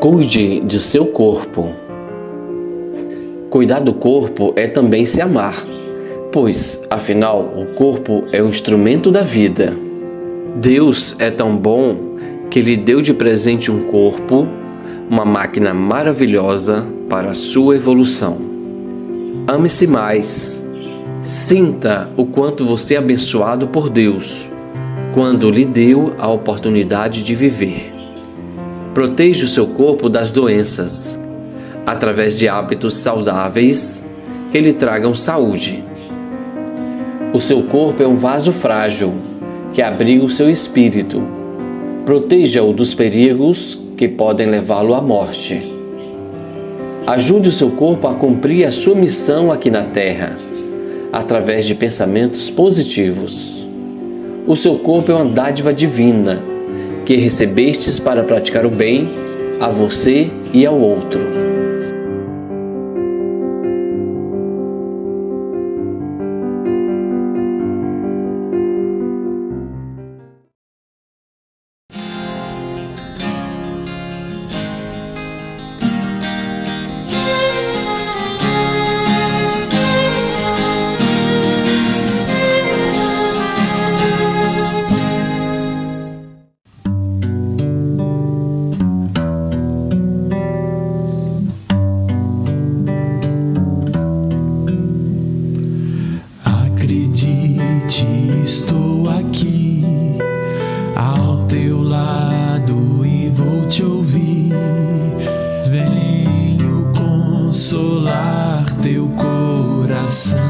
Cuide de seu corpo. Cuidar do corpo é também se amar, pois, afinal, o corpo é o instrumento da vida. Deus é tão bom que lhe deu de presente um corpo, uma máquina maravilhosa para a sua evolução. Ame-se mais. Sinta o quanto você é abençoado por Deus, quando lhe deu a oportunidade de viver. Proteja o seu corpo das doenças, através de hábitos saudáveis que lhe tragam saúde. O seu corpo é um vaso frágil que abriga o seu espírito. Proteja-o dos perigos que podem levá-lo à morte. Ajude o seu corpo a cumprir a sua missão aqui na Terra, através de pensamentos positivos. O seu corpo é uma dádiva divina que recebestes para praticar o bem a você e ao outro. Acredite, estou aqui ao teu lado e vou te ouvir. Venho consolar teu coração.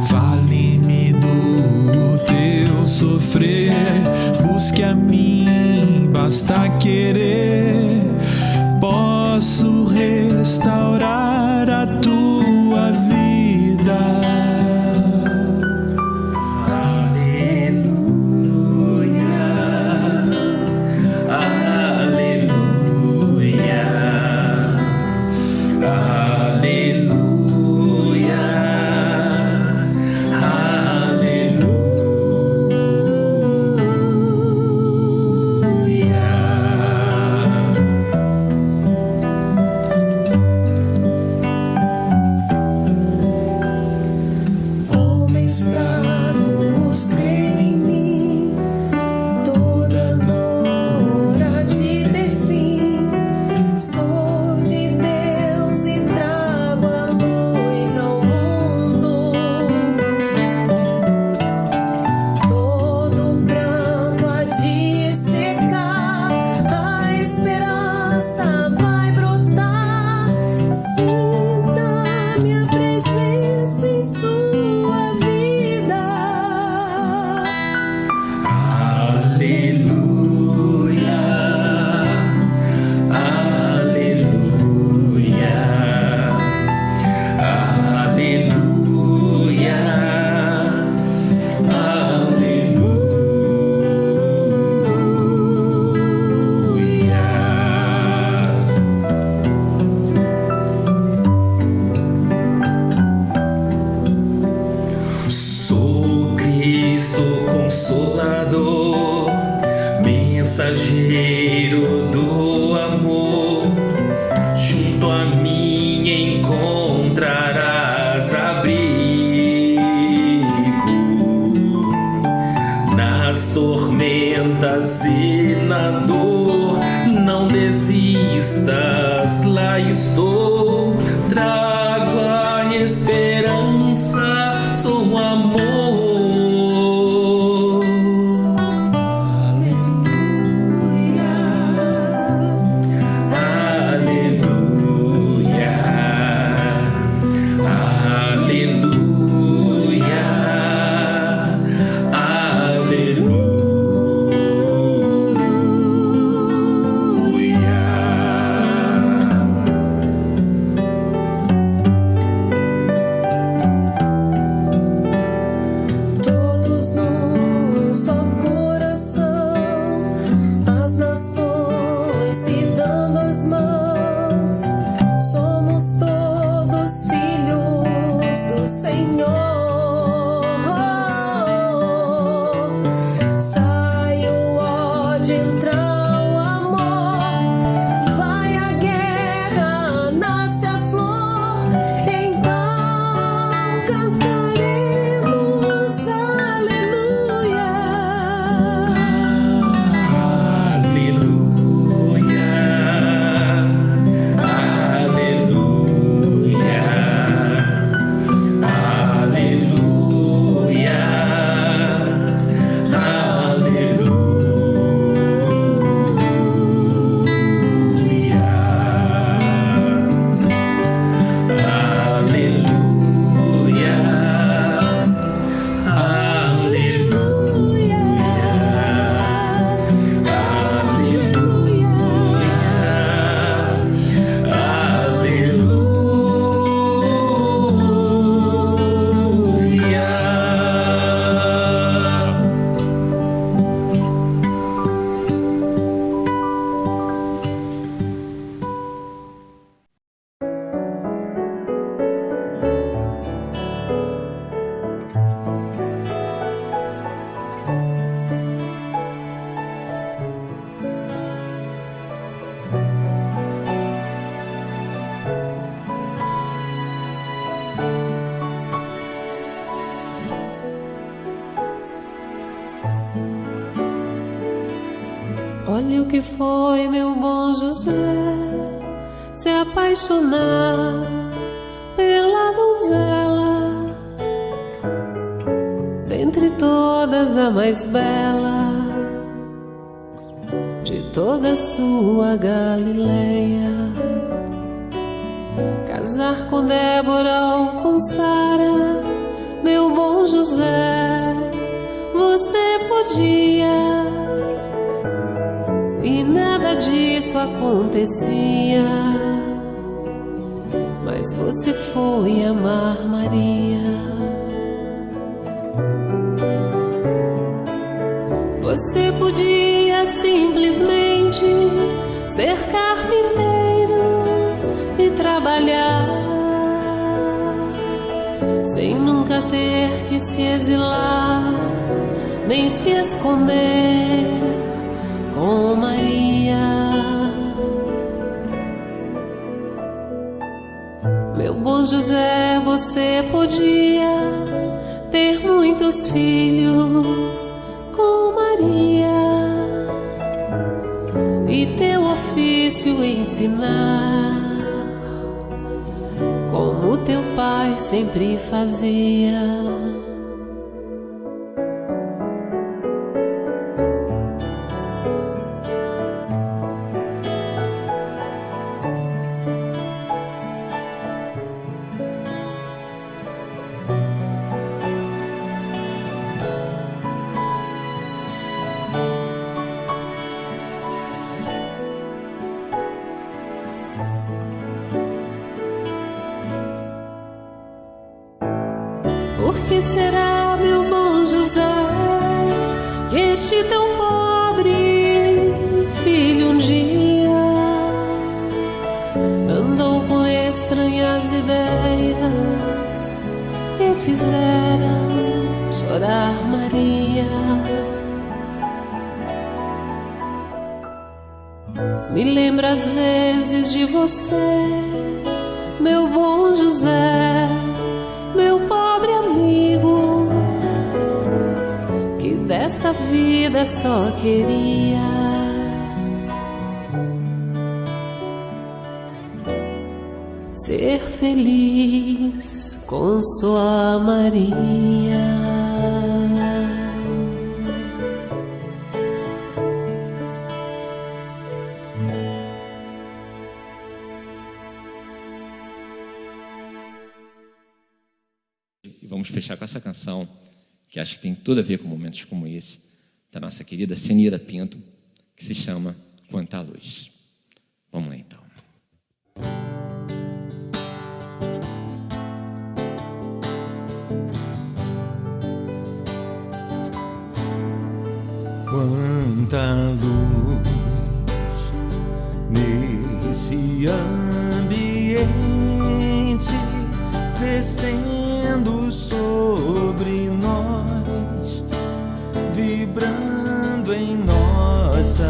Fale-me do teu sofrer, busque a mim, basta querer. Posso restaurar a tua vida. Aleluia, aleluia, aleluia, fracos creem em mim, toda dor há de ter fim. Sou de Deus e trago a luz ao mundo. Todo pranto há de secar, a esperança vai brotar. Sinta minha presença em sua vida. Aleluia, aleluia, aleluia, aleluia. Sou Cristo Consolador, mensageiro do amor. Junto a mim encontrarás abrigo. Nas tormentas e na dor, não desistas, lá estou. Trago a esperança, sou o amor. onde entrar o amor, vai a guerra, nasce a flor, então cantaremos aleluia. Olha o que foi, meu bom José, se apaixonar pela donzela, dentre todas a mais bela de toda a sua Galileia. Casar com Débora ou com Sara, meu bom José, você podia, e nada disso acontecia, mas você foi amar Maria. Você podia simplesmente ser carpinteiro e trabalhar, sem nunca ter que se exilar, nem se esconder com Maria. Meu bom José, você podia ter muitos filhos com Maria e teu ofício ensinar, como teu pai sempre fazia. Por que será, meu bom José, que este tão pobre filho um dia andou com estranhas ideias e fizeram chorar Maria? Me lembra às vezes de você, meu bom José, meu pobre amigo, que desta vida só queria ser feliz com sua Maria. E vamos fechar com essa canção, que acho que tem tudo a ver com momentos como esse, da nossa querida Senira Pinto, que se chama Quanta Luz. Vamos lá então. Quanta luz nesse ambiente, descendo sobre nós, vibrando em nossa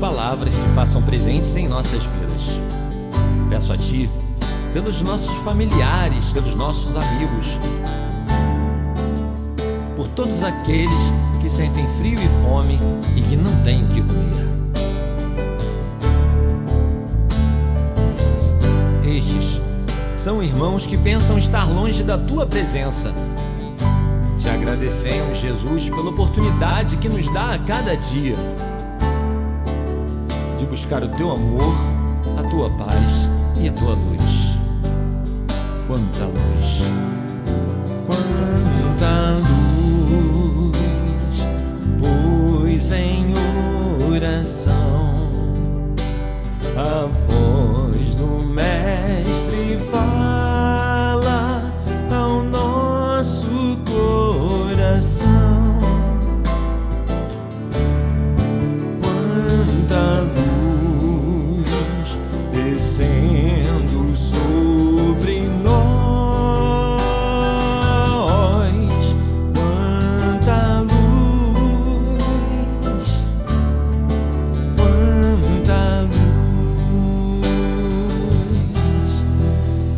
palavras se façam presentes em nossas vidas. Peço a Ti, pelos nossos familiares, pelos nossos amigos, por todos aqueles que sentem frio e fome e que não têm o que comer. Estes são irmãos que pensam estar longe da Tua presença. Te agradecemos, Jesus, pela oportunidade que nos dá a cada dia de buscar o Teu amor, a Tua paz e a Tua luz. Quanta luz, quanta luz, pois em oração a voz do Mestre fala ao nosso coração. Quanta luz descendo sobre nós. Quanta luz, quanta luz,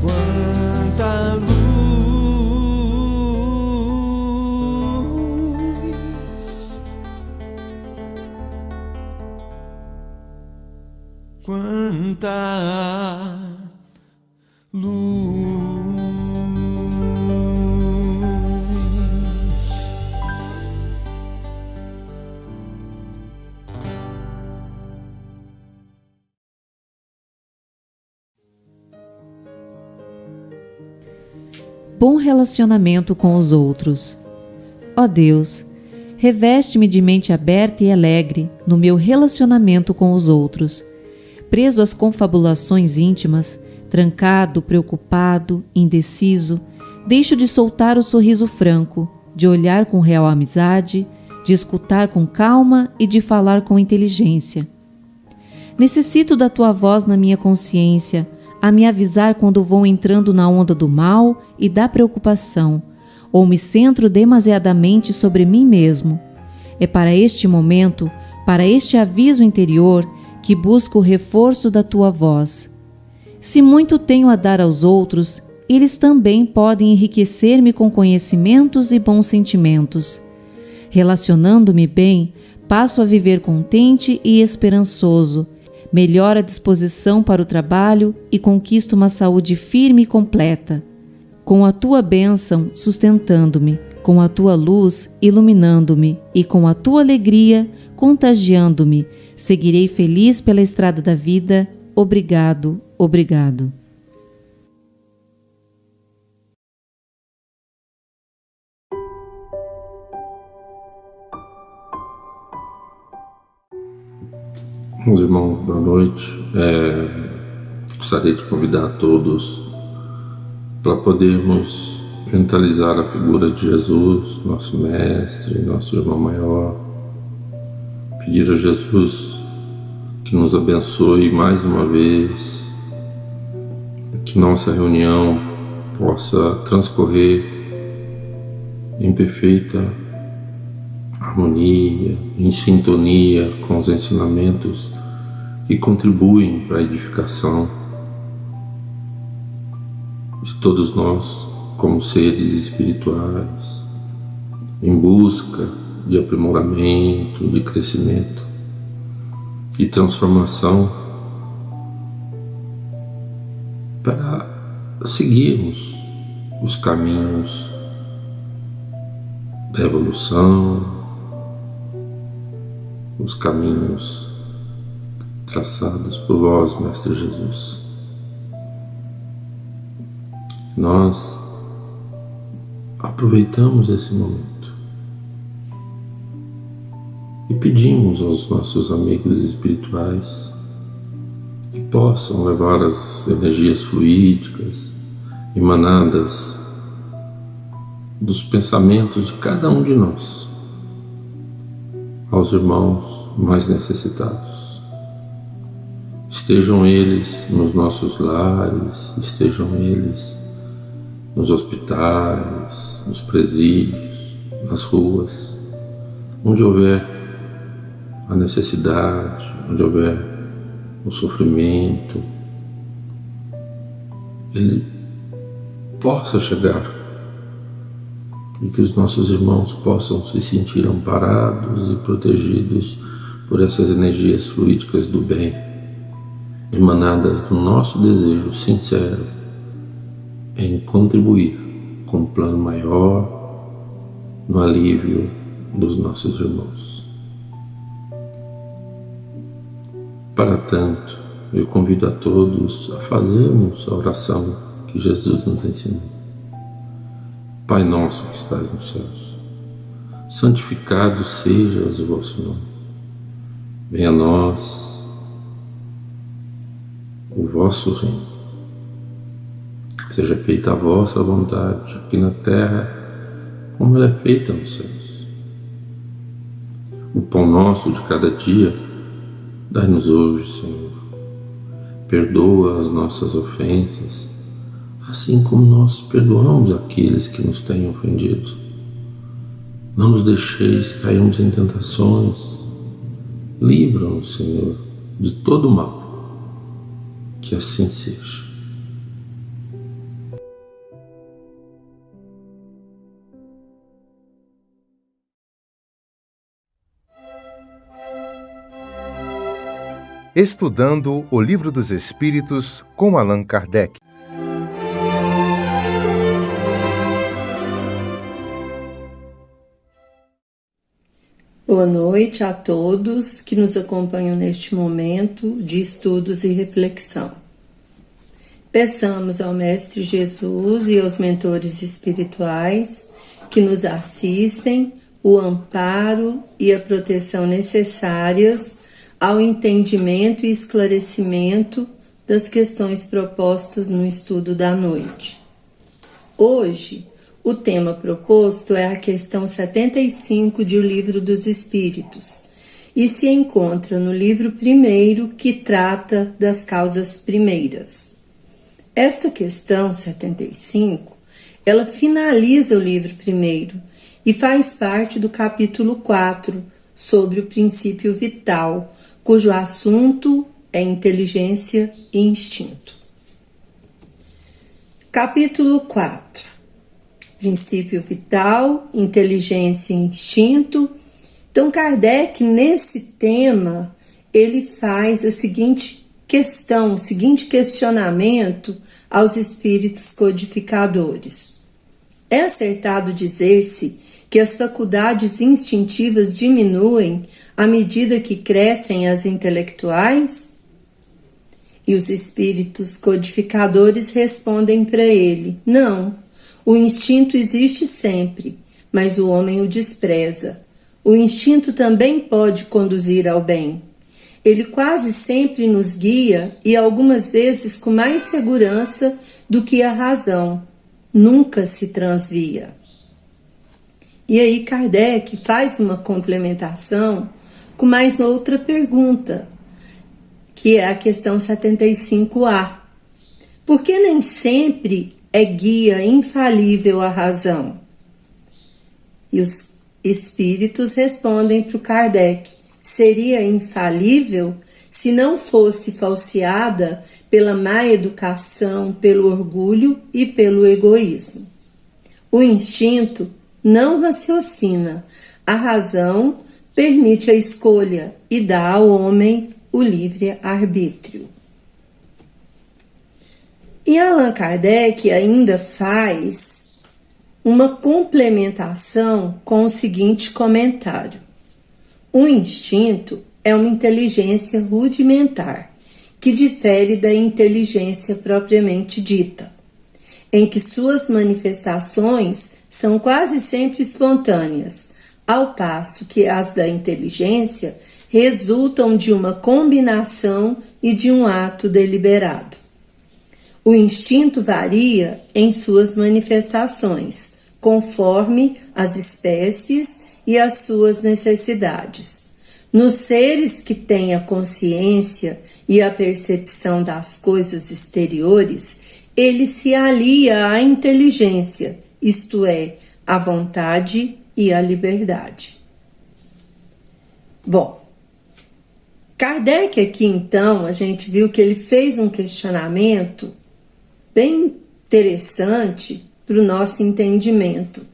quanta luz. Quanta luz. Bom relacionamento com os outros. Ó Deus, reveste-me de mente aberta e alegre no meu relacionamento com os outros. Preso às confabulações íntimas, trancado, preocupado, indeciso, deixo de soltar o sorriso franco, de olhar com real amizade, de escutar com calma e de falar com inteligência. Necessito da Tua voz na minha consciência, a me avisar quando vou entrando na onda do mal e da preocupação, ou me centro demasiadamente sobre mim mesmo. É para este momento, para este aviso interior, que busco o reforço da Tua voz. Se muito tenho a dar aos outros, eles também podem enriquecer-me com conhecimentos e bons sentimentos. Relacionando-me bem, passo a viver contente e esperançoso, melhoro a disposição para o trabalho e conquisto uma saúde firme e completa. Com a Tua bênção sustentando-me, com a Tua luz iluminando-me e com a Tua alegria contagiando-me, seguirei feliz pela estrada da vida. Obrigado, obrigado. Meus irmãos, boa noite. Gostaria de convidar a todos para podermos mentalizar a figura de Jesus, nosso mestre, nosso irmão maior. Pedir a Jesus que nos abençoe mais uma vez, que nossa reunião possa transcorrer em perfeita harmonia, em sintonia com os ensinamentos que contribuem para a edificação de todos nós como seres espirituais, em busca de aprimoramento, de crescimento e transformação, para seguirmos os caminhos da evolução, os caminhos traçados por vós, Mestre Jesus. Nós aproveitamos esse momento e pedimos aos nossos amigos espirituais que possam levar as energias fluídicas emanadas dos pensamentos de cada um de nós aos irmãos mais necessitados. Estejam eles nos nossos lares, estejam eles nos hospitais, nos presídios, nas ruas, onde houver a necessidade, onde houver o sofrimento, ele possa chegar e que os nossos irmãos possam se sentir amparados e protegidos por essas energias fluídicas do bem, emanadas do nosso desejo sincero em contribuir com um plano maior no alívio dos nossos irmãos. Para tanto, eu convido a todos a fazermos a oração que Jesus nos ensinou. Pai nosso que estás nos céus, santificado seja o vosso nome. Venha a nós o vosso reino. Seja feita a vossa vontade aqui na terra, como ela é feita nos céus. O pão nosso de cada dia, dai-nos hoje, Senhor. Perdoa as nossas ofensas, assim como nós perdoamos aqueles que nos têm ofendido. Não nos deixeis cairmos em tentações. Livra-nos, Senhor, de todo mal. Que assim seja. Estudando o Livro dos Espíritos com Allan Kardec. Boa noite a todos que nos acompanham neste momento de estudos e reflexão. Peçamos ao Mestre Jesus e aos mentores espirituais que nos assistem o amparo e a proteção necessárias ao entendimento e esclarecimento das questões propostas no estudo da noite. Hoje, o tema proposto é a questão 75 de O Livro dos Espíritos e se encontra no livro primeiro que trata das causas primeiras. Esta questão 75, ela finaliza o livro primeiro e faz parte do capítulo 4 sobre o princípio vital, cujo assunto é inteligência e instinto. Capítulo 4. Princípio vital, inteligência e instinto. Então, Kardec, nesse tema, ele faz a seguinte questão, o seguinte questionamento aos espíritos codificadores. É acertado dizer-se que as faculdades instintivas diminuem à medida que crescem as intelectuais? E os espíritos codificadores respondem para ele: não, o instinto existe sempre, mas o homem o despreza. O instinto também pode conduzir ao bem. Ele quase sempre nos guia e algumas vezes com mais segurança do que a razão. Nunca se transvia. E aí Kardec faz uma complementação com mais outra pergunta, que é a questão 75A. Por que nem sempre é guia infalível a razão? E os espíritos respondem para o Kardec: seria infalível se não fosse falseada pela má educação, pelo orgulho e pelo egoísmo. O instinto não raciocina, a razão permite a escolha e dá ao homem o livre arbítrio. E Allan Kardec ainda faz uma complementação com o seguinte comentário: o instinto é uma inteligência rudimentar, que difere da inteligência propriamente dita, em que suas manifestações são quase sempre espontâneas, ao passo que as da inteligência resultam de uma combinação e de um ato deliberado. O instinto varia em suas manifestações, conforme as espécies e as suas necessidades. Nos seres que têm a consciência e a percepção das coisas exteriores, ele se alia à inteligência, isto é, à vontade e à liberdade. Bom, Kardec aqui, então, a gente viu que ele fez um questionamento bem interessante para o nosso entendimento.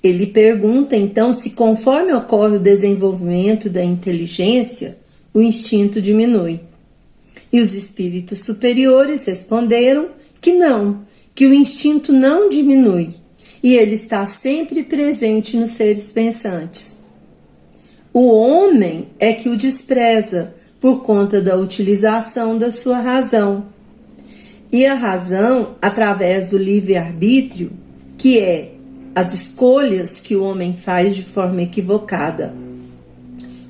Ele pergunta, então, se conforme ocorre o desenvolvimento da inteligência, o instinto diminui. E os espíritos superiores responderam que não, que o instinto não diminui, e ele está sempre presente nos seres pensantes. O homem é que o despreza por conta da utilização da sua razão. E a razão, através do livre-arbítrio, que é as escolhas que o homem faz de forma equivocada.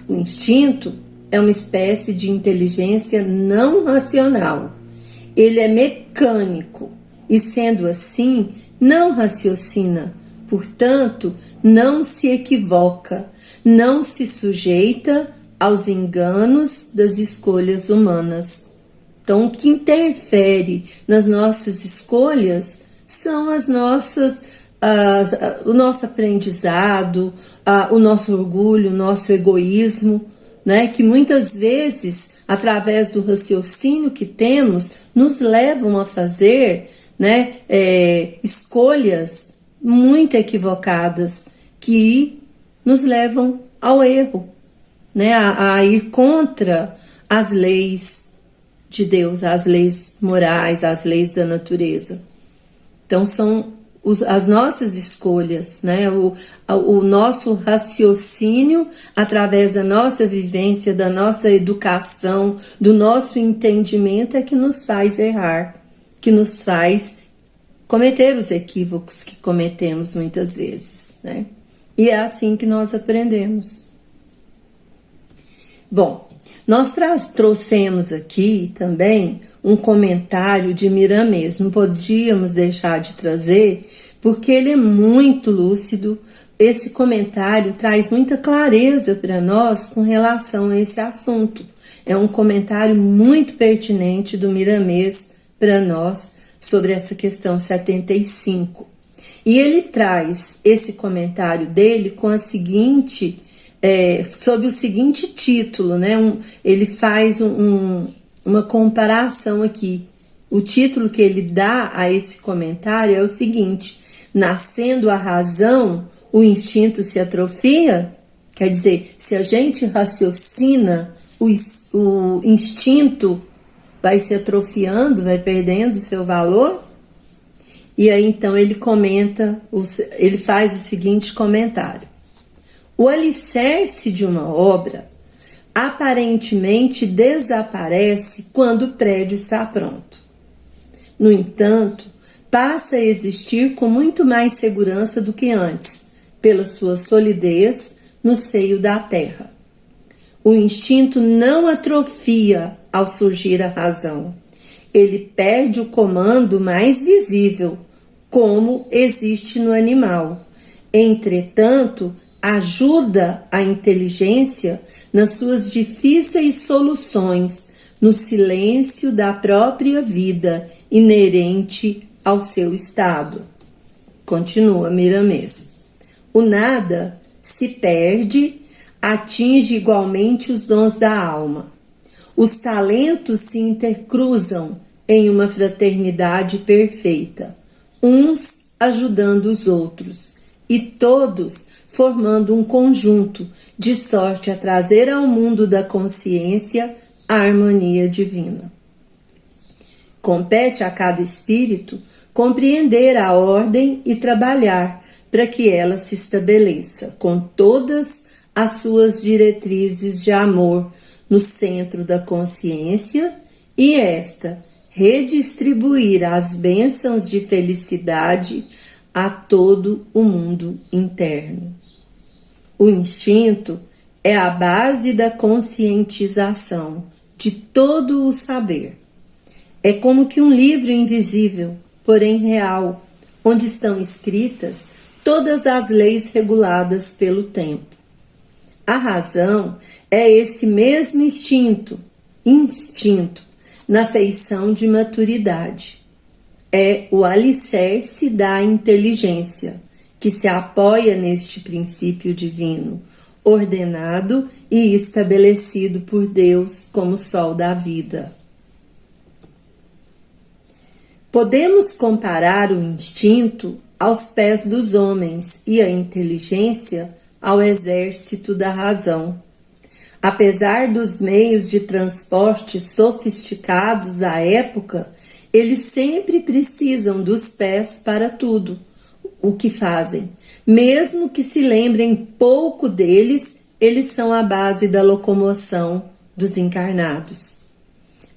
O instinto é uma espécie de inteligência não racional. Ele é mecânico e, sendo assim, não raciocina, portanto, não se equivoca, não se sujeita aos enganos das escolhas humanas. Então, o que interfere nas nossas escolhas são as nossas o nosso aprendizado, o nosso orgulho, o nosso egoísmo, né, que muitas vezes, através do raciocínio que temos, nos levam a fazer, né, escolhas muito equivocadas que nos levam ao erro, né, a ir contra as leis de Deus, as leis morais, as leis da natureza. Então, são as nossas escolhas, né? O nosso raciocínio através da nossa vivência, da nossa educação, do nosso entendimento é que nos faz errar, que nos faz cometer os equívocos que cometemos muitas vezes, né? E é assim que nós aprendemos. Bom, nós trouxemos aqui também um comentário de Miramês, não podíamos deixar de trazer, porque ele é muito lúcido. Esse comentário traz muita clareza para nós com relação a esse assunto. É um comentário muito pertinente do Miramês para nós sobre essa questão 75. E ele traz esse comentário dele com a seguinte... sob o seguinte título, né? Ele faz uma comparação aqui. O título que ele dá a esse comentário é o seguinte: nascendo a razão, o instinto se atrofia? Quer dizer, se a gente raciocina, o instinto vai se atrofiando, vai perdendo seu valor? E aí então ele comenta, ele faz o seguinte comentário: o alicerce de uma obra aparentemente desaparece quando o prédio está pronto. No entanto, passa a existir com muito mais segurança do que antes, pela sua solidez no seio da terra. O instinto não atrofia ao surgir a razão. Ele perde o comando mais visível, como existe no animal. Entretanto, ajuda a inteligência nas suas difíceis soluções, no silêncio da própria vida inerente ao seu estado. Continua Miramês. O nada se perde, atinge igualmente os dons da alma. Os talentos se intercruzam em uma fraternidade perfeita, uns ajudando os outros, e todos formando um conjunto, de sorte a trazer ao mundo da consciência a harmonia divina. Compete a cada espírito compreender a ordem e trabalhar para que ela se estabeleça, com todas as suas diretrizes de amor, no centro da consciência, e esta redistribuir as bênçãos de felicidade a todo o mundo interno. O instinto é a base da conscientização de todo o saber. É como que um livro invisível, porém real, onde estão escritas todas as leis reguladas pelo tempo. A razão é esse mesmo instinto, na feição de maturidade. É o alicerce da inteligência, que se apoia neste princípio divino, ordenado e estabelecido por Deus como sol da vida. Podemos comparar o instinto aos pés dos homens e a inteligência ao exército da razão. Apesar dos meios de transporte sofisticados da época, eles sempre precisam dos pés para tudo o que fazem. Mesmo que se lembrem pouco deles, eles são a base da locomoção dos encarnados.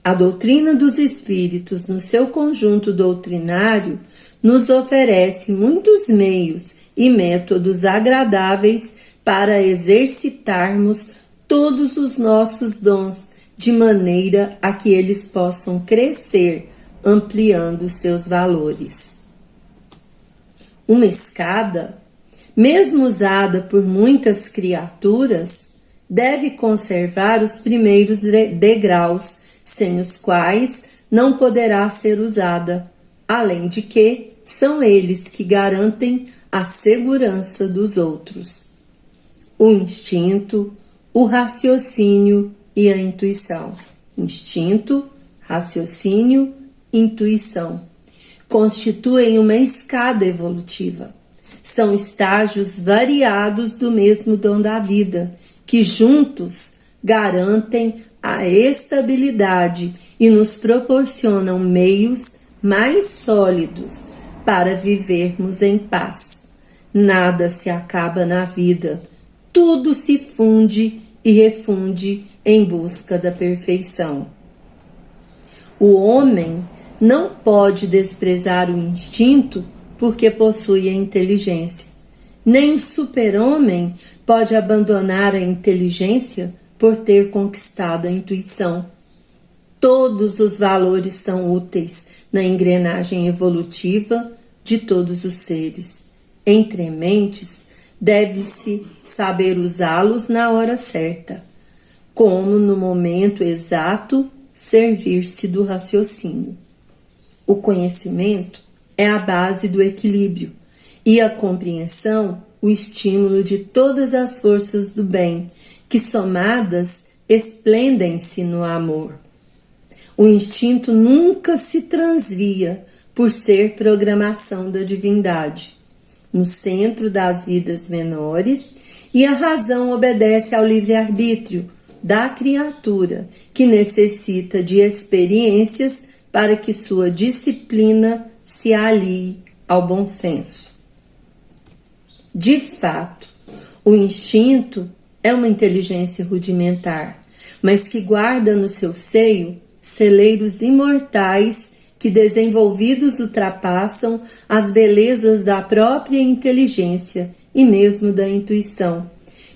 A doutrina dos espíritos, no seu conjunto doutrinário, nos oferece muitos meios e métodos agradáveis para exercitarmos todos os nossos dons, de maneira a que eles possam crescer, ampliando seus valores. Uma escada, mesmo usada por muitas criaturas, deve conservar os primeiros degraus, sem os quais não poderá ser usada, além de que são eles que garantem a segurança dos outros. O instinto, o raciocínio e a intuição. Instinto, raciocínio, intuição constituem uma escada evolutiva. São estágios variados do mesmo dom da vida, que juntos garantem a estabilidade e nos proporcionam meios mais sólidos para vivermos em paz. Nada se acaba na vida, tudo se funde e refunde em busca da perfeição. O homem não pode desprezar o instinto porque possui a inteligência. Nem o super-homem pode abandonar a inteligência por ter conquistado a intuição. Todos os valores são úteis na engrenagem evolutiva de todos os seres. Entre mentes, deve-se saber usá-los na hora certa, como no momento exato servir-se do raciocínio. O conhecimento é a base do equilíbrio e a compreensão o estímulo de todas as forças do bem, que somadas esplendem-se no amor. O instinto nunca se transvia por ser programação da divindade, no centro das vidas menores, e a razão obedece ao livre-arbítrio da criatura, que necessita de experiências para que sua disciplina se alie ao bom senso. De fato, o instinto é uma inteligência rudimentar, mas que guarda no seu seio celeiros imortais que, desenvolvidos, ultrapassam as belezas da própria inteligência e mesmo da intuição,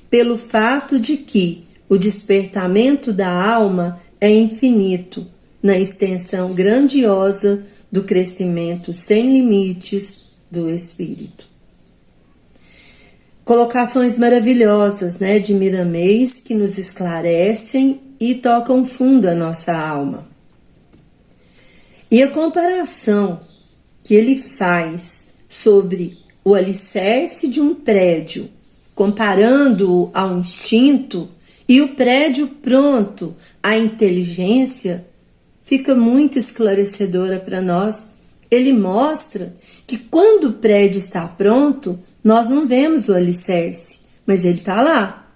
pelo fato de que o despertamento da alma é infinito, na extensão grandiosa do crescimento sem limites do espírito. Colocações maravilhosas, de Miramês, que nos esclarecem e tocam fundo a nossa alma. E a comparação que ele faz sobre o alicerce de um prédio, comparando-o ao instinto, e o prédio pronto à inteligência, fica muito esclarecedora para nós. Ele mostra que quando o prédio está pronto, nós não vemos o alicerce, mas ele está lá,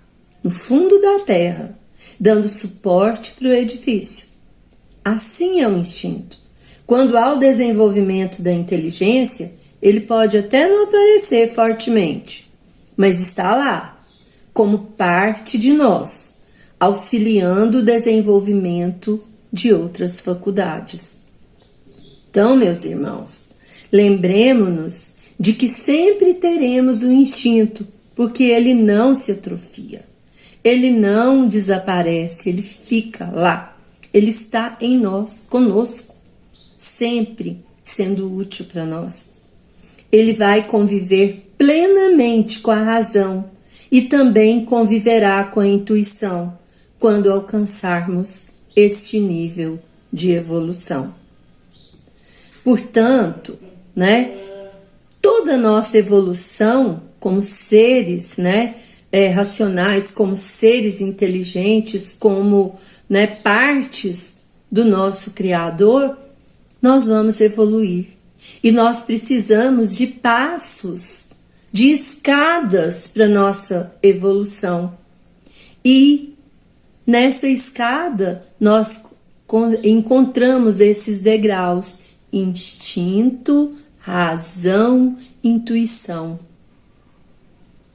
no fundo da terra, dando suporte para o edifício. Assim é o instinto. Quando há o desenvolvimento da inteligência, ele pode até não aparecer fortemente, mas está lá, como parte de nós, auxiliando o desenvolvimento de outras faculdades. Então, meus irmãos, lembremos-nos de que sempre teremos o instinto, porque ele não se atrofia, ele não desaparece, ele fica lá, ele está em nós, conosco, sempre sendo útil para nós. Ele vai conviver plenamente com a razão e também conviverá com a intuição quando alcançarmos este nível de evolução. Portanto, toda a nossa evolução como seres, racionais, como seres inteligentes, como, né, partes do nosso Criador, nós vamos evoluir. E nós precisamos de passos, de escadas para nossa evolução. E nessa escada nós encontramos esses degraus: instinto, razão, intuição,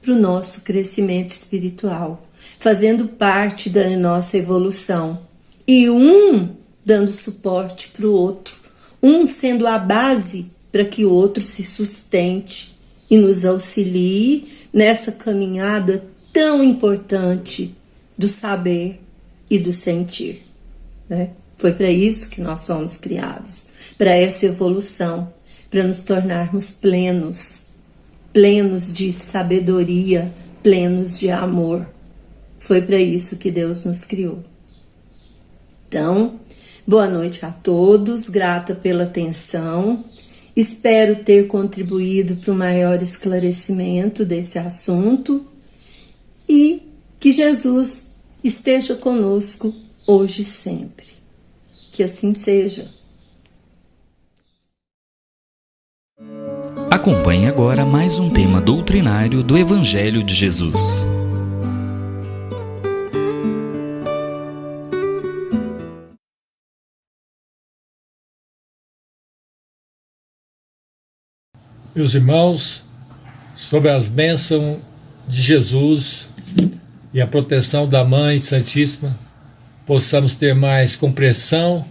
para o nosso crescimento espiritual, fazendo parte da nossa evolução. E um dando suporte para o outro, um sendo a base para que o outro se sustente e nos auxilie nessa caminhada tão importante do saber e do sentir, né? Foi para isso que nós somos criados, para essa evolução, para nos tornarmos plenos, plenos de sabedoria, plenos de amor. Foi para isso que Deus nos criou. Então, boa noite a todos, grata pela atenção. Espero ter contribuído para o maior esclarecimento desse assunto e que Jesus esteja conosco hoje e sempre. Que assim seja. Acompanhe agora mais um tema doutrinário do Evangelho de Jesus. Meus irmãos, sob as bênçãos de Jesus e a proteção da Mãe Santíssima, possamos ter mais compreensão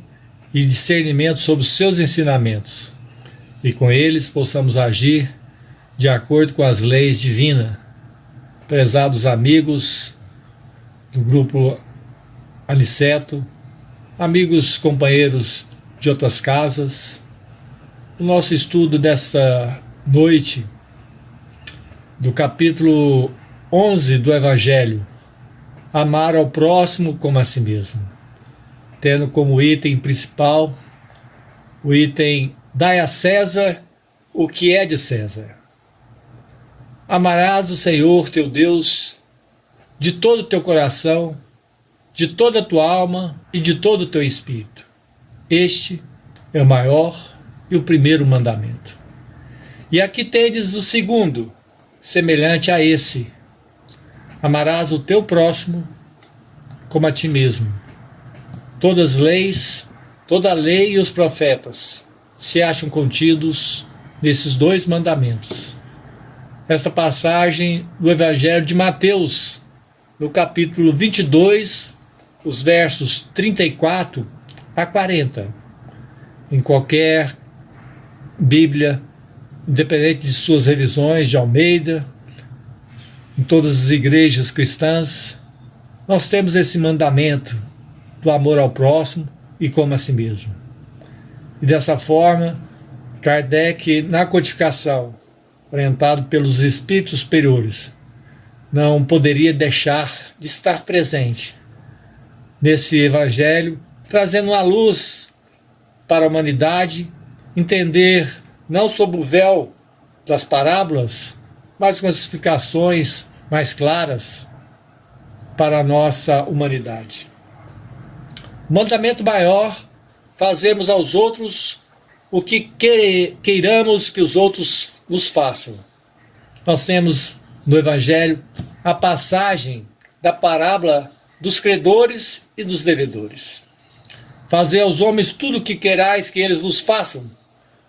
e discernimento sobre os seus ensinamentos, e com eles possamos agir de acordo com as leis divinas. Prezados amigos do grupo Aniceto, amigos companheiros de outras casas, o nosso estudo desta noite, do capítulo 11 do Evangelho, amar ao próximo como a si mesmo, tendo como item principal o item dai a César o que é de César. Amarás o Senhor teu Deus de todo o teu coração, de toda a tua alma e de todo o teu espírito. Este é o maior e o primeiro mandamento. E aqui tendes o segundo, semelhante a esse: amarás o teu próximo como a ti mesmo. Todas as leis, toda a lei e os profetas se acham contidos nesses dois mandamentos. Esta passagem do Evangelho de Mateus, no capítulo 22, os versos 34 a 40. Em qualquer Bíblia, independente de suas revisões de Almeida, em todas as igrejas cristãs, nós temos esse mandamento do amor ao próximo e como a si mesmo. E dessa forma, Kardec, na codificação, orientado pelos espíritos superiores, não poderia deixar de estar presente nesse Evangelho, trazendo uma luz para a humanidade, entender não sob o véu das parábolas, mas com as explicações mais claras para a nossa humanidade. O mandamento maior: fazermos aos outros o que queiramos que os outros nos façam. Nós temos no Evangelho a passagem da parábola dos credores e dos devedores. Fazer aos homens tudo o que querais que eles vos façam,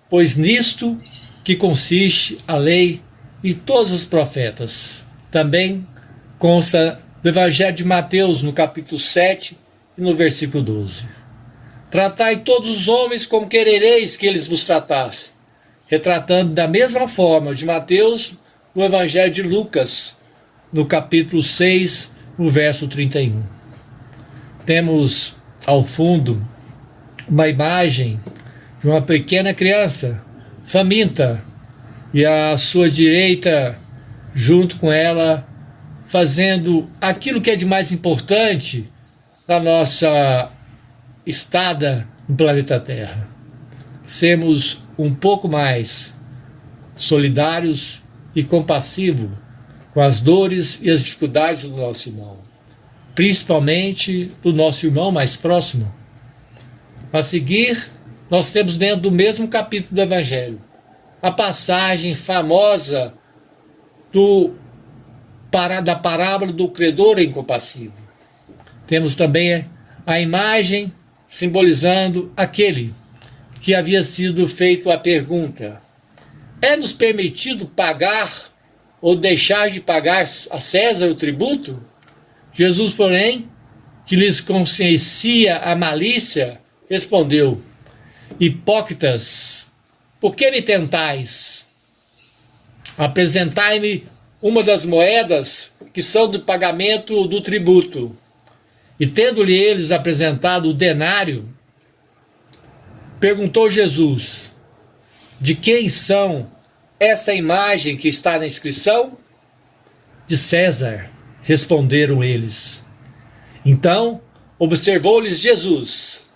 pois nisto que consiste a lei e todos os profetas. Também consta do Evangelho de Mateus, no capítulo 7 e no versículo 12. Tratai todos os homens como querereis que eles vos tratassem, retratando da mesma forma de Mateus no Evangelho de Lucas, no capítulo 6, no verso 31. Temos ao fundo uma imagem de uma pequena criança faminta e à sua direita, junto com ela, fazendo aquilo que é de mais importante na nossa estada no planeta Terra: sermos um pouco mais solidários e compassivos com as dores e as dificuldades do nosso irmão, principalmente do nosso irmão mais próximo. A seguir, nós temos dentro do mesmo capítulo do Evangelho a passagem famosa da parábola do credor incompassível. Temos também a imagem simbolizando aquele que havia sido feito a pergunta: é-nos permitido pagar ou deixar de pagar a César o tributo? Jesus, porém, que lhes conhecia a malícia, respondeu: hipócritas, por que me tentais? Apresentai-me uma das moedas que são do pagamento do tributo. E tendo-lhe eles apresentado o denário, perguntou Jesus: de quem são essa imagem que está na inscrição? De César, responderam eles. Então observou-lhes Jesus: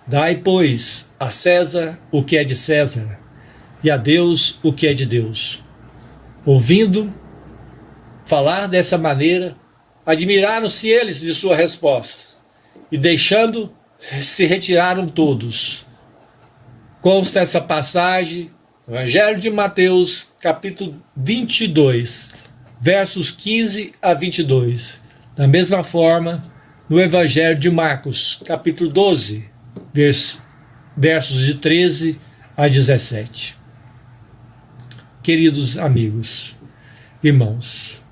dai, pois, a César o que é de César, e a Deus o que é de Deus. Ouvindo falar dessa maneira, admiraram-se eles de sua resposta, e deixando, se retiraram todos. Consta essa passagem, Evangelho de Mateus, capítulo 22, versos 15 a 22. Da mesma forma, no Evangelho de Marcos, capítulo 12, versos de 13 a 17. Queridos amigos, irmãos,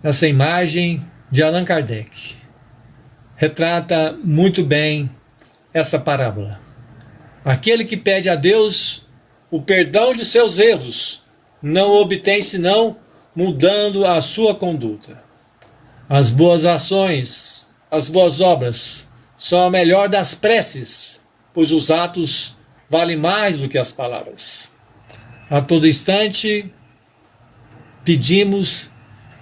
essa imagem de Allan Kardec retrata muito bem essa parábola. Aquele que pede a Deus o perdão de seus erros não o obtém senão mudando a sua conduta. As boas ações, as boas obras são a melhor das preces, pois os atos valem mais do que as palavras. A todo instante pedimos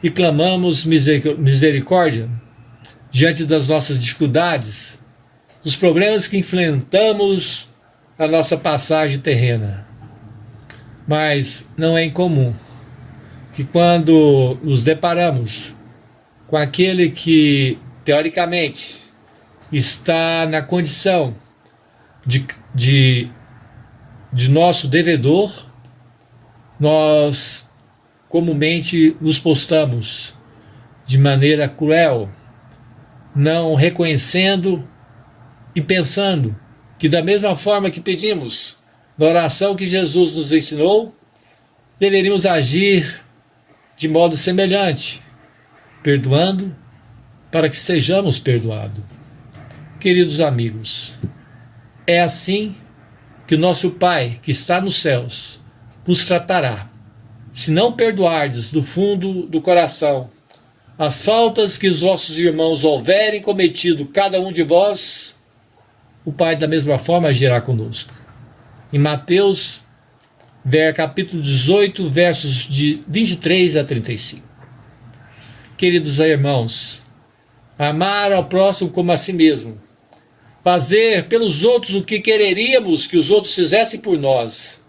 e clamamos misericórdia diante das nossas dificuldades, dos problemas que enfrentamos na nossa passagem terrena. Mas não é incomum que quando nos deparamos com aquele que, teoricamente, está na condição de nosso devedor, nós comumente nos postamos de maneira cruel, não reconhecendo e pensando que da mesma forma que pedimos na oração que Jesus nos ensinou, deveríamos agir de modo semelhante, perdoando para que sejamos perdoados. Queridos amigos, é assim que o nosso Pai, que está nos céus, vos tratará, se não perdoardes do fundo do coração as faltas que os vossos irmãos houverem cometido, cada um de vós, o Pai da mesma forma agirá conosco. Em Mateus, capítulo 18, versos de 23 a 35. Queridos irmãos, amar ao próximo como a si mesmo, fazer pelos outros o que quereríamos que os outros fizessem por nós,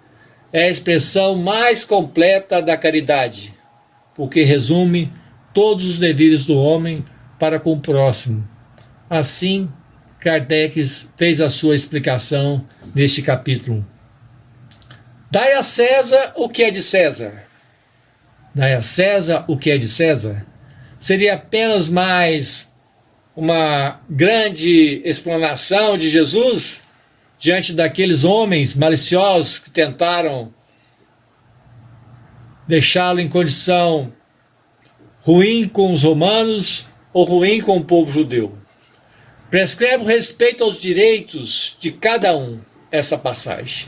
é a expressão mais completa da caridade, porque resume todos os deveres do homem para com o próximo. Assim, Kardec fez a sua explicação neste capítulo. Dai a César o que é de César. Dai a César o que é de César. Seria apenas mais uma grande explanação de Jesus diante daqueles homens maliciosos que tentaram deixá-lo em condição ruim com os romanos ou ruim com o povo judeu. Prescreve o respeito aos direitos de cada um, essa passagem,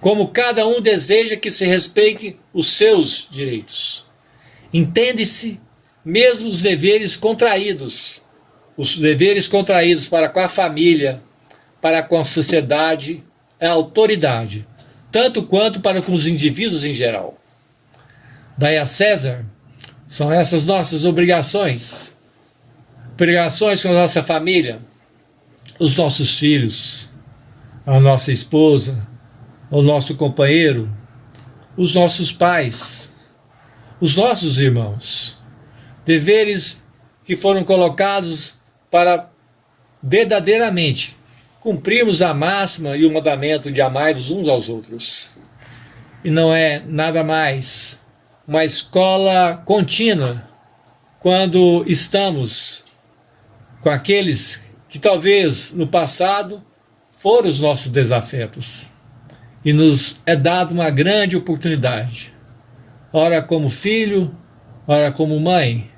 como cada um deseja que se respeite os seus direitos. Entende-se mesmo os deveres contraídos para com a família, para com a sociedade, a autoridade, tanto quanto para com os indivíduos em geral. Daí a César, são essas nossas obrigações com a nossa família, os nossos filhos, a nossa esposa, o nosso companheiro, os nossos pais, os nossos irmãos. deveres que foram colocados para verdadeiramente cumprirmos a máxima e o mandamento de amar-vos uns aos outros. E não é nada mais uma escola contínua quando estamos com aqueles que talvez no passado foram os nossos desafetos. E nos é dada uma grande oportunidade, ora como filho, ora como mãe,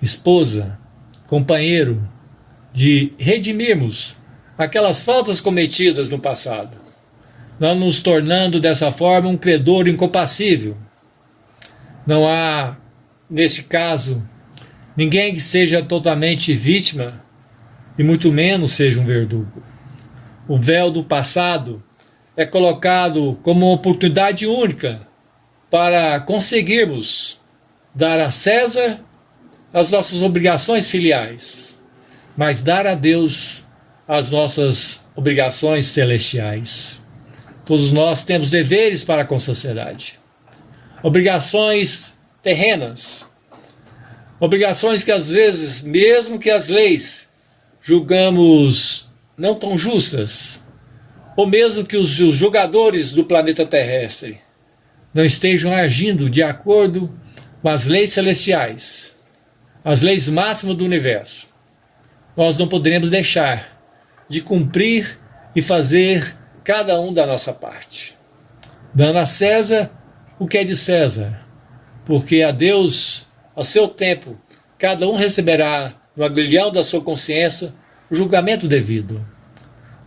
esposa, companheiro, de redimirmos aquelas faltas cometidas no passado, não nos tornando dessa forma um credor incompassível. Não há, nesse caso, ninguém que seja totalmente vítima e muito menos seja um verdugo. O véu do passado é colocado como uma oportunidade única para conseguirmos dar a César as nossas obrigações filiais, mas dar a Deus as nossas obrigações celestiais. Todos nós temos deveres para com a sociedade, obrigações terrenas, obrigações que às vezes, mesmo que as leis julgamos não tão justas, ou mesmo que os julgadores do planeta terrestre não estejam agindo de acordo com as leis celestiais, as leis máximas do universo, nós não poderemos deixar de cumprir e fazer cada um da nossa parte, dando a César o que é de César, porque a Deus, a seu tempo, cada um receberá no aguilhão da sua consciência o julgamento devido.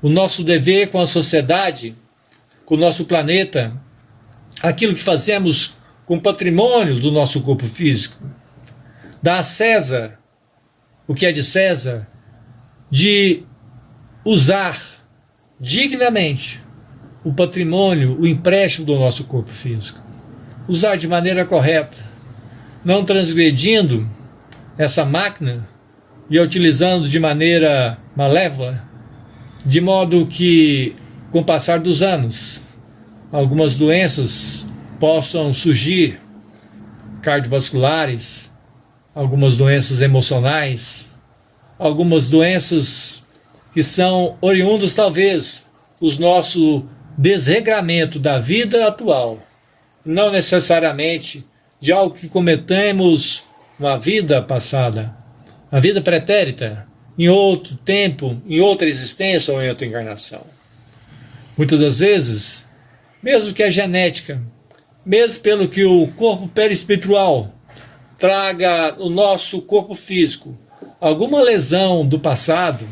O nosso dever com a sociedade, com o nosso planeta, aquilo que fazemos com o patrimônio do nosso corpo físico, dá a César o que é de César, de usar dignamente o patrimônio, o empréstimo do nosso corpo físico. Usar de maneira correta, não transgredindo essa máquina e a utilizando de maneira malévola, de modo que, com o passar dos anos, algumas doenças possam surgir, cardiovasculares, algumas doenças emocionais, algumas doenças que são oriundas, talvez, do nosso desregramento da vida atual, não necessariamente de algo que cometemos na vida passada, na vida pretérita, em outro tempo, em outra existência ou em outra encarnação. Muitas das vezes, mesmo que a genética, mesmo pelo que o corpo perispiritual traga no nosso corpo físico alguma lesão do passado,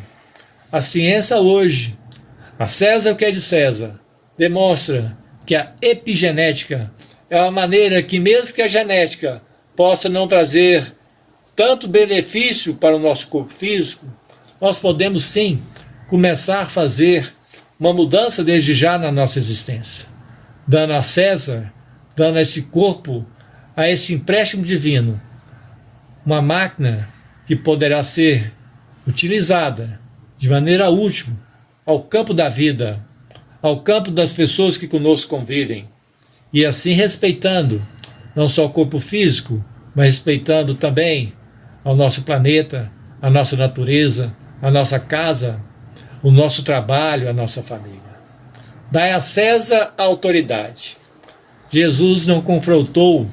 a ciência hoje, a César o que é de César, demonstra que a epigenética é uma maneira que, mesmo que a genética possa não trazer tanto benefício para o nosso corpo físico, nós podemos sim começar a fazer uma mudança desde já na nossa existência, dando a César, dando a esse corpo, a esse empréstimo divino, uma máquina que poderá ser utilizada de maneira útil ao campo da vida, ao campo das pessoas que conosco convivem, e assim respeitando não só o corpo físico, mas respeitando também ao nosso planeta, a nossa natureza, a nossa casa, o nosso trabalho, a nossa família. Dai a César a autoridade. Jesus não confrontou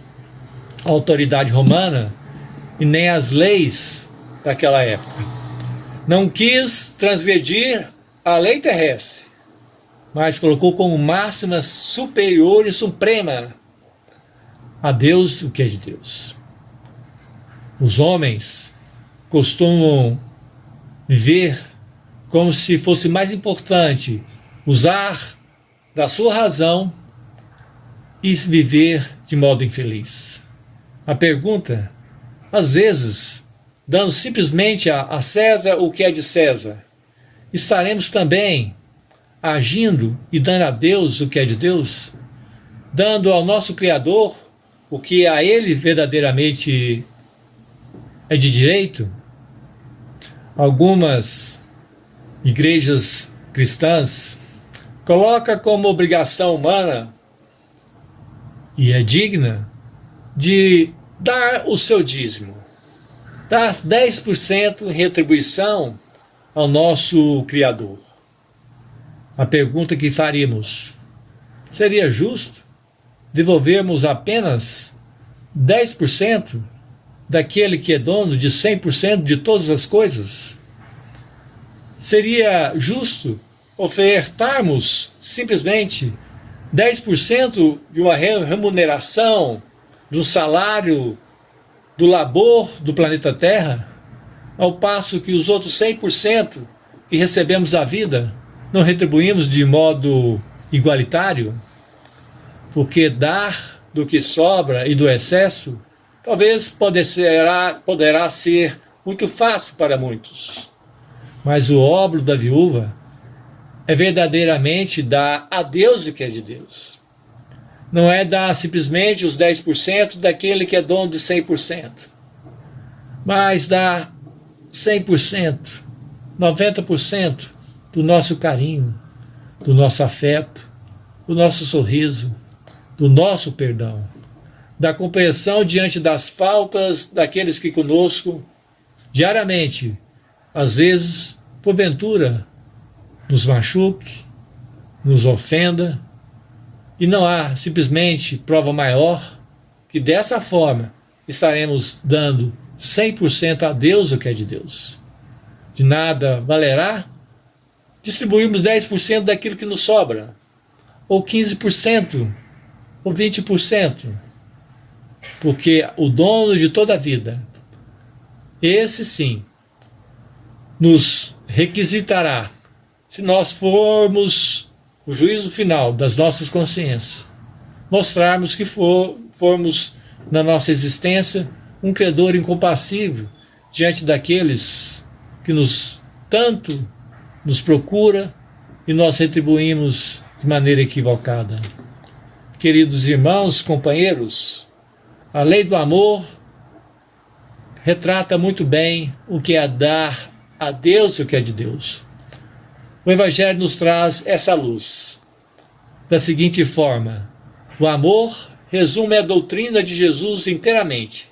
a autoridade romana e nem as leis daquela época. Não quis transgredir a lei terrestre, mas colocou como máxima superior e suprema a Deus o que é de Deus. Os homens costumam viver como se fosse mais importante usar da sua razão e viver de modo infeliz. A pergunta, às vezes, dando simplesmente a César o que é de César, estaremos também agindo e dando a Deus o que é de Deus? Dando ao nosso Criador o que a Ele verdadeiramente é de direito? Algumas igrejas cristãs colocam como obrigação humana, e é digna, de dar o seu dízimo. dar 10% em retribuição ao nosso Criador. A pergunta que faríamos: seria justo devolvermos apenas 10% daquele que é dono de 100% de todas as coisas? Seria justo ofertarmos simplesmente 10% de uma remuneração, do salário, do labor do planeta Terra, ao passo que os outros 100% que recebemos da vida não retribuímos de modo igualitário? Porque dar do que sobra e do excesso talvez poderá ser muito fácil para muitos. Mas o óbolo da viúva é verdadeiramente dar a Deus o que é de Deus. Não é dar simplesmente os 10% daquele que é dono de 100%, mas dar 100%, 90% do nosso carinho, do nosso afeto, do nosso sorriso, do nosso perdão, da compreensão diante das faltas daqueles que conosco diariamente, às vezes, porventura, nos machuque, nos ofenda, e não há simplesmente prova maior que dessa forma estaremos dando 100% a Deus o que é de Deus. De nada valerá distribuirmos 10% daquilo que nos sobra, ou 15%, ou 20%, porque o dono de toda a vida, esse sim, nos requisitará, se nós formos o juízo final das nossas consciências, mostrarmos que formos na nossa existência um credor incompassível diante daqueles que tanto nos procura e nós retribuímos de maneira equivocada. Queridos irmãos, companheiros, a lei do amor retrata muito bem o que é dar a Deus o que é de Deus. O Evangelho nos traz essa luz da seguinte forma: o amor resume a doutrina de Jesus inteiramente,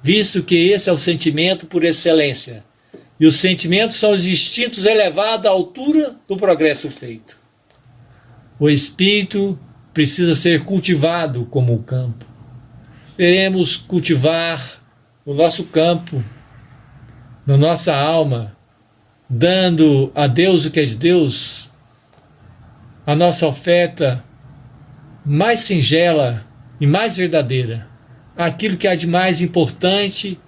visto que esse é o sentimento por excelência, e os sentimentos são os instintos elevados à altura do progresso feito. O espírito precisa ser cultivado como o campo. Queremos cultivar no nosso campo, na nossa alma, dando a Deus o que é de Deus, a nossa oferta mais singela e mais verdadeira, aquilo que há de mais importante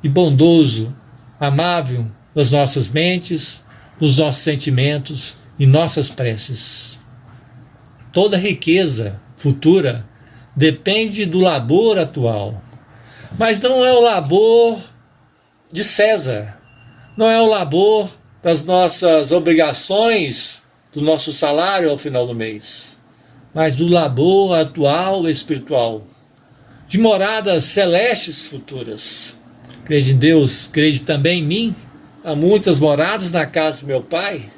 e bondoso, amável nas nossas mentes, nos nossos sentimentos e nossas preces. Toda riqueza futura depende do labor atual, mas não é o labor de César, não é o labor das nossas obrigações, do nosso salário ao final do mês, mas do labor atual espiritual, de moradas celestes futuras. Crede em Deus, crede também em mim. Há muitas moradas na casa do meu Pai.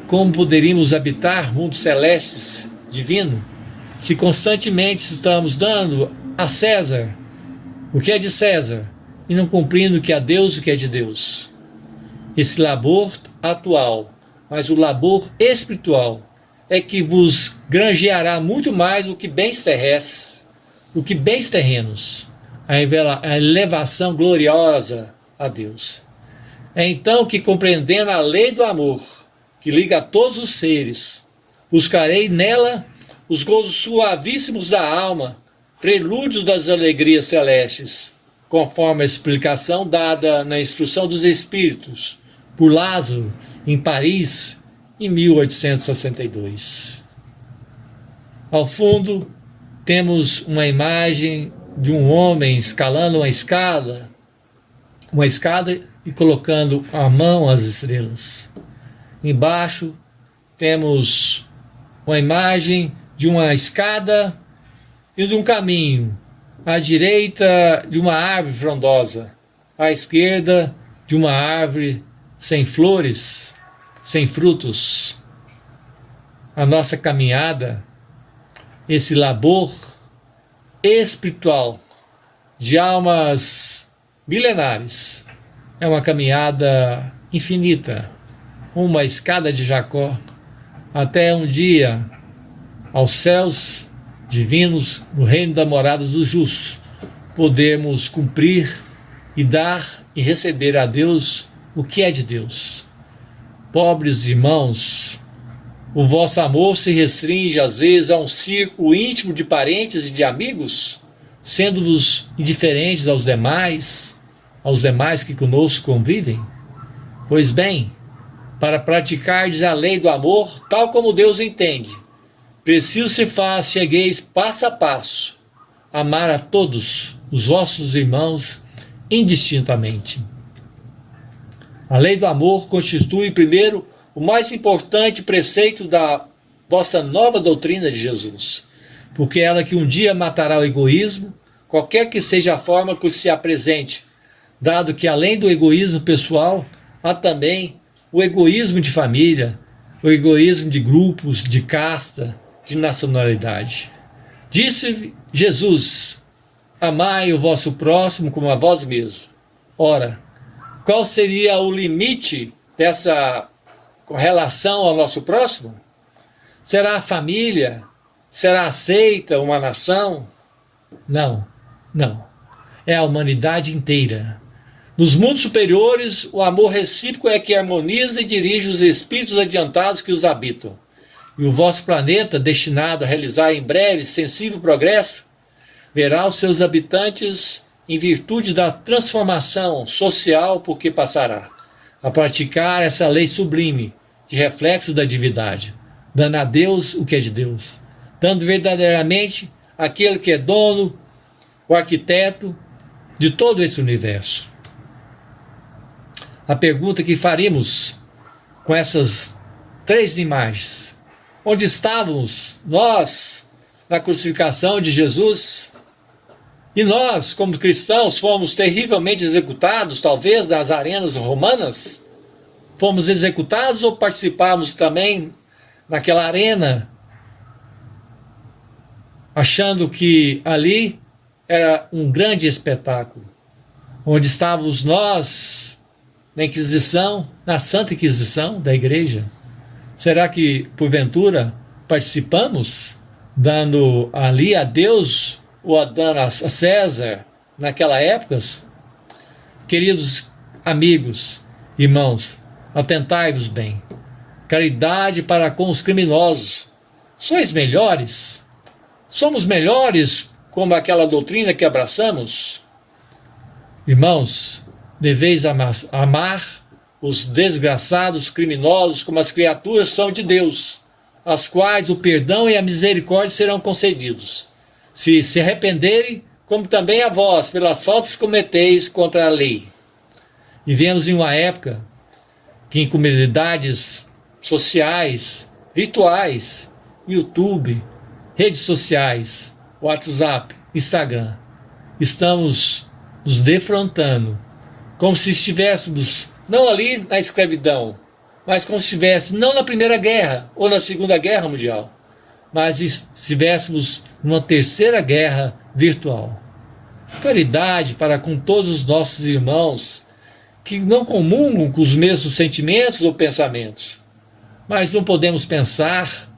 Como poderíamos habitar mundos celestes divinos se constantemente estamos dando a César o que é de César e não cumprindo o que é de Deus, o que é de Deus? Esse labor atual, mas o labor espiritual, é que vos granjeará muito mais do que bens terrestres, do que bens terrenos, a elevação gloriosa a Deus. É então que, compreendendo a lei do amor, que liga a todos os seres, buscarei nela os gozos suavíssimos da alma, prelúdios das alegrias celestes, conforme a explicação dada na Instrução dos Espíritos, por Lázaro, em Paris, em 1862. Ao fundo, temos uma imagem de um homem escalando uma escada e colocando a mão às estrelas. Embaixo, temos uma imagem de uma escada e de um caminho, à direita de uma árvore frondosa, à esquerda de uma árvore sem flores, sem frutos. A nossa caminhada, esse labor espiritual de almas milenares. É uma caminhada infinita, uma escada de Jacó, até um dia aos céus divinos, no reino da morada dos justos, podermos cumprir e dar e receber a Deus o que é de Deus. Pobres irmãos, o vosso amor se restringe às vezes a um círculo íntimo de parentes e de amigos, sendo-vos indiferentes aos demais que conosco convivem? Pois bem, para praticardes a lei do amor, tal como Deus entende, preciso se faz, chegueis passo a passo, amar a todos os vossos irmãos indistintamente. A lei do amor constitui, primeiro, o mais importante preceito da vossa nova doutrina de Jesus, porque é ela que um dia matará o egoísmo, qualquer que seja a forma que se apresente, dado que além do egoísmo pessoal, há também o egoísmo de família, o egoísmo de grupos, de casta, de nacionalidade. Disse Jesus: amai o vosso próximo como a vós mesmo. Ora, qual seria o limite dessa relação ao nosso próximo? Será a família? Será a seita, uma nação? Não, não. É a humanidade inteira. Nos mundos superiores, o amor recíproco é que harmoniza e dirige os espíritos adiantados que os habitam. E o vosso planeta, destinado a realizar em breve sensível progresso, verá os seus habitantes em virtude da transformação social por que passará, a praticar essa lei sublime de reflexo da divindade, dando a Deus o que é de Deus, dando verdadeiramente aquele que é dono, o arquiteto de todo esse universo. A pergunta que faríamos com essas três imagens: onde estávamos nós na crucificação de Jesus? E nós, como cristãos, fomos terrivelmente executados, talvez, nas arenas romanas? Fomos executados ou participamos também naquela arena, achando que ali era um grande espetáculo? Onde estávamos nós na Inquisição, na Santa Inquisição da Igreja? Será que, porventura, participamos, dando ali a Deus ou dando a César naquela época? Queridos amigos, irmãos, atentai-vos bem. Caridade para com os criminosos. Sois melhores? Somos melhores como aquela doutrina que abraçamos? Irmãos, deveis amar os desgraçados criminosos como as criaturas são de Deus, às quais o perdão e a misericórdia serão concedidos, se arrependerem, como também a vós, pelas faltas que cometeis contra a lei. Vivemos em uma época que em comunidades sociais, virtuais, YouTube, redes sociais, WhatsApp, Instagram, estamos nos defrontando, como se estivéssemos não ali na escravidão, mas como se estivéssemos não na Primeira Guerra ou na Segunda Guerra Mundial, mas estivéssemos numa terceira guerra virtual. Caridade para com todos os nossos irmãos que não comungam com os mesmos sentimentos ou pensamentos, mas não podemos pensar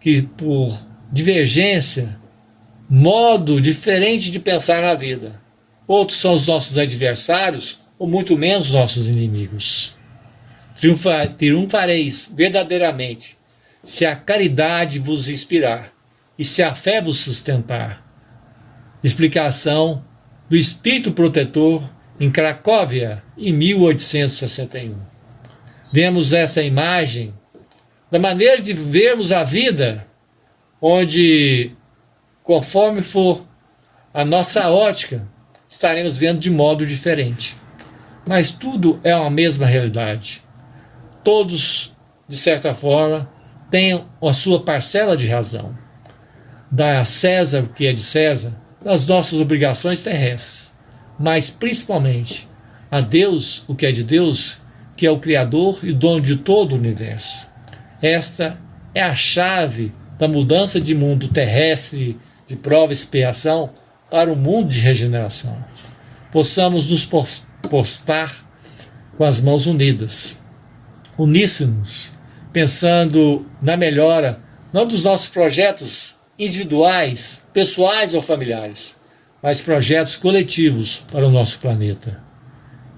que por divergência, modo diferente de pensar na vida, outros são os nossos adversários ou muito menos nossos inimigos. Triunfareis verdadeiramente se a caridade vos inspirar e se a fé vos sustentar. Explicação do Espírito Protetor em Cracóvia, em 1861. Vemos essa imagem da maneira de vermos a vida, onde, conforme for a nossa ótica, estaremos vendo de modo diferente. Mas tudo é uma mesma realidade. Todos, de certa forma, têm a sua parcela de razão. Dá a César o que é de César, das nossas obrigações terrestres, mas principalmente a Deus o que é de Deus, que é o Criador e dono de todo o universo. Esta é a chave da mudança de mundo terrestre, de prova e expiação, para um mundo de regeneração. Possamos nos postar com as mãos unidas, uníssonos, pensando na melhora, não dos nossos projetos individuais, pessoais ou familiares, mas projetos coletivos para o nosso planeta.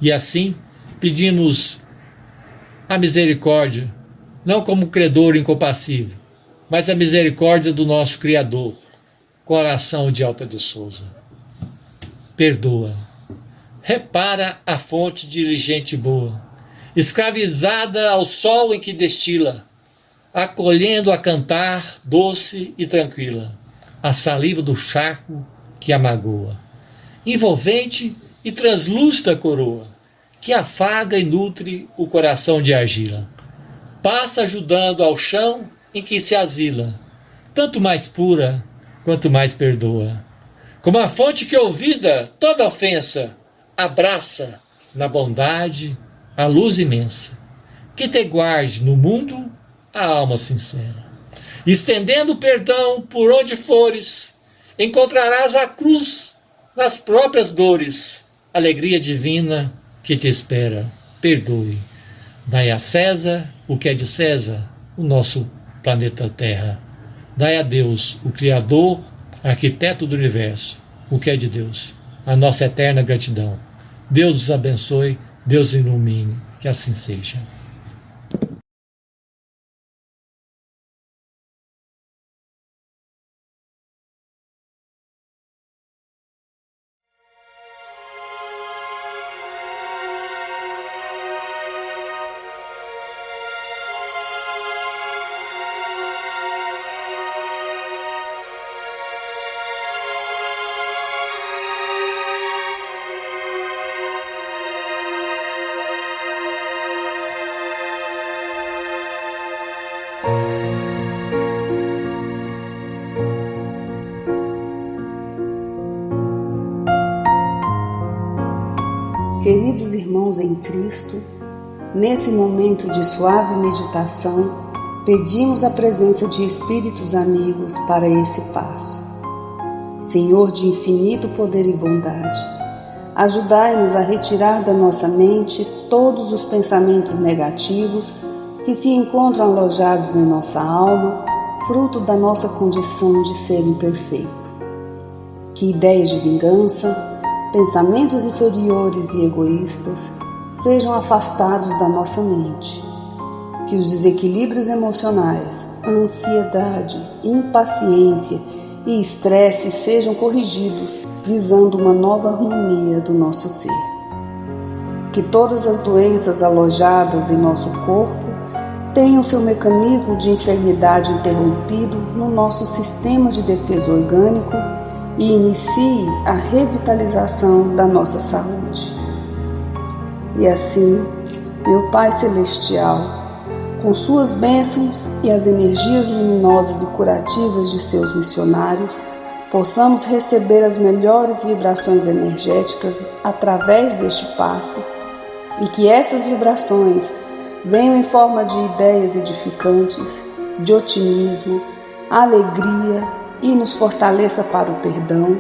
E assim, pedimos a misericórdia, não como credor incompassível, mas a misericórdia do nosso Criador, coração de Alta de Souza. Perdoa, repara a fonte de gente boa, escravizada ao sol em que destila, acolhendo a cantar doce e tranquila, a saliva do charco que a magoa, envolvente e translúcida coroa, que afaga e nutre o coração de argila, passa ajudando ao chão em que se asila, tanto mais pura quanto mais perdoa, como a fonte que ouvida toda ofensa, abraça na bondade a luz imensa, que te guarde no mundo a alma sincera. Estendendo o perdão por onde fores, encontrarás a cruz nas próprias dores, alegria divina que te espera. Perdoe. Dai a César o que é de César, o nosso planeta Terra. Dai a Deus, o Criador, arquiteto do universo, o que é de Deus, a nossa eterna gratidão. Deus nos abençoe, Deus ilumine, que assim seja. Queridos irmãos em Cristo, nesse momento de suave meditação, pedimos a presença de espíritos amigos para esse passe. Senhor de infinito poder e bondade, ajudai-nos a retirar da nossa mente todos os pensamentos negativos que se encontram alojados em nossa alma, fruto da nossa condição de ser imperfeito. Que ideias de vingança, pensamentos inferiores e egoístas sejam afastados da nossa mente. Que os desequilíbrios emocionais, a ansiedade, impaciência e estresse sejam corrigidos, visando uma nova harmonia do nosso ser. Que todas as doenças alojadas em nosso corpo tenham seu mecanismo de enfermidade interrompido no nosso sistema de defesa orgânico e inicie a revitalização da nossa saúde. E assim, meu Pai Celestial, com suas bênçãos e as energias luminosas e curativas de seus missionários, possamos receber as melhores vibrações energéticas através deste passe e que essas vibrações venham em forma de ideias edificantes, de otimismo, alegria, e nos fortaleça para o perdão,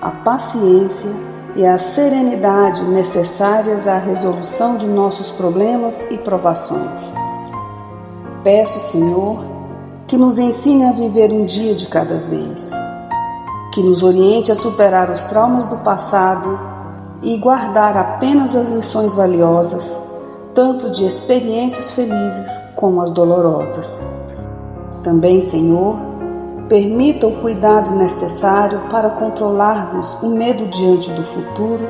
a paciência e a serenidade necessárias à resolução de nossos problemas e provações. Peço, Senhor, que nos ensine a viver um dia de cada vez, que nos oriente a superar os traumas do passado e guardar apenas as lições valiosas, tanto de experiências felizes como as dolorosas. Também, Senhor, permita o cuidado necessário para controlarmos o medo diante do futuro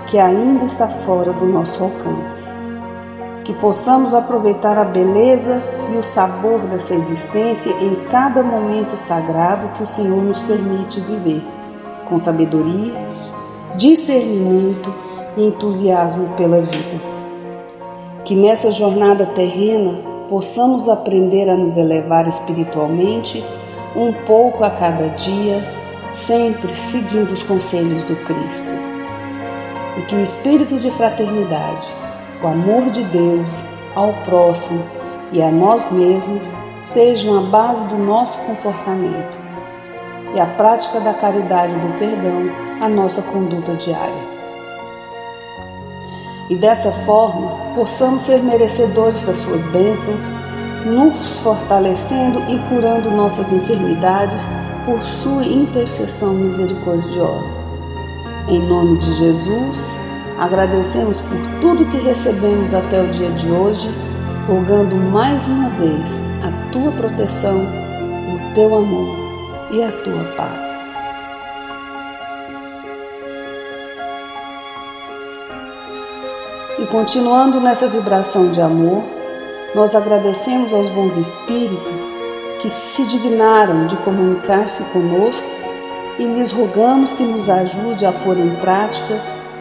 que ainda está fora do nosso alcance. Que possamos aproveitar a beleza e o sabor dessa existência em cada momento sagrado que o Senhor nos permite viver, com sabedoria, discernimento e entusiasmo pela vida. Que nessa jornada terrena possamos aprender a nos elevar espiritualmente um pouco a cada dia, sempre seguindo os conselhos do Cristo. E que o espírito de fraternidade, o amor de Deus ao próximo e a nós mesmos sejam a base do nosso comportamento. e a prática da caridade e do perdão a nossa conduta diária. E dessa forma, possamos ser merecedores das suas bênçãos, nos fortalecendo e curando nossas enfermidades por sua intercessão misericordiosa. Em nome de Jesus, agradecemos por tudo que recebemos até o dia de hoje, rogando mais uma vez a tua proteção, o teu amor e a tua paz. E continuando nessa vibração de amor, nós agradecemos aos bons espíritos que se dignaram de comunicar-se conosco e lhes rogamos que nos ajude a pôr em prática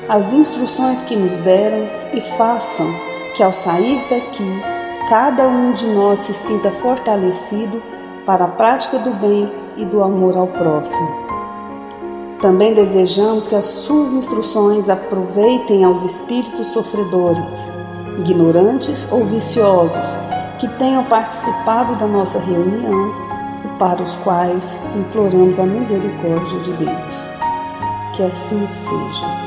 as instruções que nos deram e façam que ao sair daqui, cada um de nós se sinta fortalecido para a prática do bem e do amor ao próximo. Também desejamos que as suas instruções aproveitem aos espíritos sofredores, ignorantes ou viciosos, que tenham participado da nossa reunião e para os quais imploramos a misericórdia de Deus. Que assim seja.